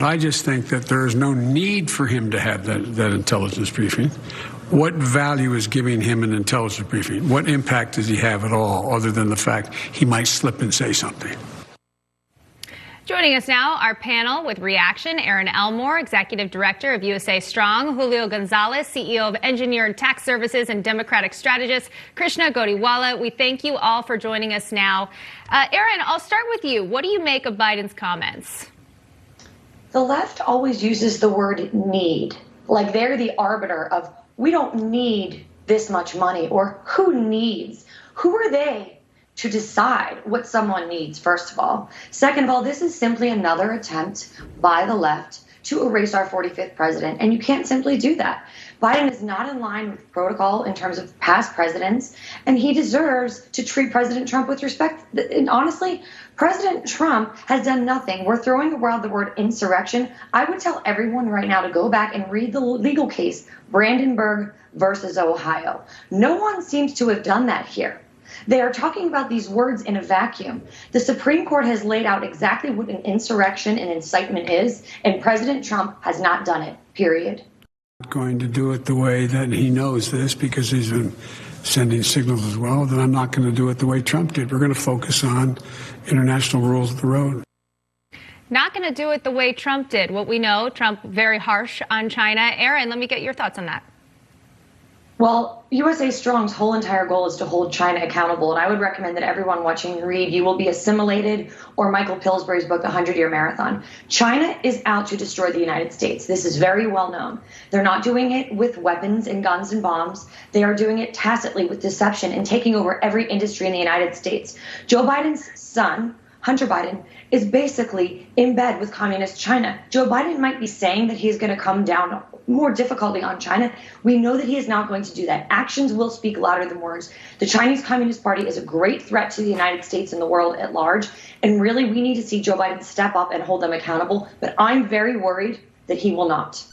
I just think that there is no need for him to have that intelligence briefing. What value is giving him an intelligence briefing? What impact does he have at all, other than the fact he might slip and say something? Joining us now, our panel with reaction, Erin Elmore, Executive Director of USA Strong, Julio Gonzalez, CEO of Engineered Tax Services and Democratic Strategist, Krishna Godiwala. We thank you all for joining us now. Erin, I'll start with you. What do you make of Biden's comments? The left always uses the word need, like they're the arbiter of we don't need this much money, or who needs. Who are they to decide what someone needs, first of all? Second of all, this is simply another attempt by the left to erase our 45th president, and you can't simply do that. Biden is not in line with protocol in terms of past presidents, and he deserves to treat President Trump with respect. And honestly, President Trump has done nothing. We're throwing around the word insurrection. I would tell everyone right now to go back and read the legal case, Brandenburg versus Ohio. No one seems to have done that here. They are talking about these words in a vacuum. The Supreme Court has laid out exactly what an insurrection and incitement is, and President Trump has not done it, period. Going to do it the way that he knows this, because he's been sending signals as well, then I'm not going to do it the way Trump did. We're going to focus on international rules of the road. Not going to do it the way Trump did. What we know, Trump very harsh on China. Erin, let me get your thoughts on that. Well, USA Strong's whole entire goal is to hold China accountable, and I would recommend that everyone watching read You Will Be Assimilated or Michael Pillsbury's book, The 100-Year Marathon. China is out to destroy the United States. This is very well known. They're not doing it with weapons and guns and bombs. They are doing it tacitly with deception and taking over every industry in the United States. Joe Biden's son, Hunter Biden, is basically in bed with communist China. Joe Biden might be saying that he's going to come down more difficultly on China. We know that he is not going to do that. Actions will speak louder than words. The Chinese Communist Party is a great threat to the United States and the world at large. And really, we need to see Joe Biden step up and hold them accountable. But I'm very worried that he will not.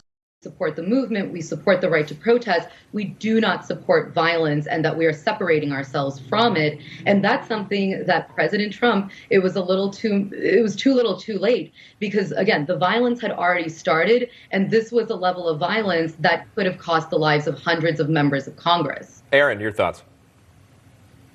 Support the movement, we support the right to protest, we do not support violence, and that we are separating ourselves from it. And that's something that President Trump, it was too little too late, because again, the violence had already started, and this was a level of violence that could have cost the lives of hundreds of members of Congress. Erin, your thoughts?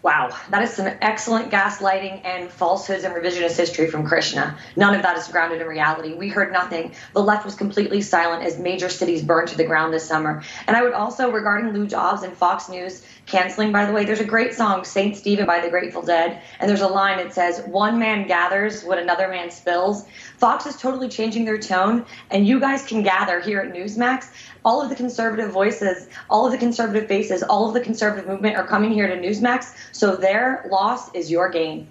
Wow, that is some excellent gaslighting and falsehoods and revisionist history from Krishna. None of that is grounded in reality. We heard nothing. The left was completely silent as major cities burned to the ground this summer. And I would also, regarding Lou Dobbs and Fox News canceling, by the way, there's a great song, Saint Stephen by the Grateful Dead, and there's a line that says, "One man gathers what another man spills." Fox is totally changing their tone, and you guys can gather here at Newsmax. All of the conservative voices, all of the conservative faces, all of the conservative movement are coming here to Newsmax, so their loss is your gain.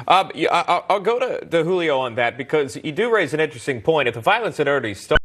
I'll go to Julio on that, because you do raise an interesting point. If the violence had already started,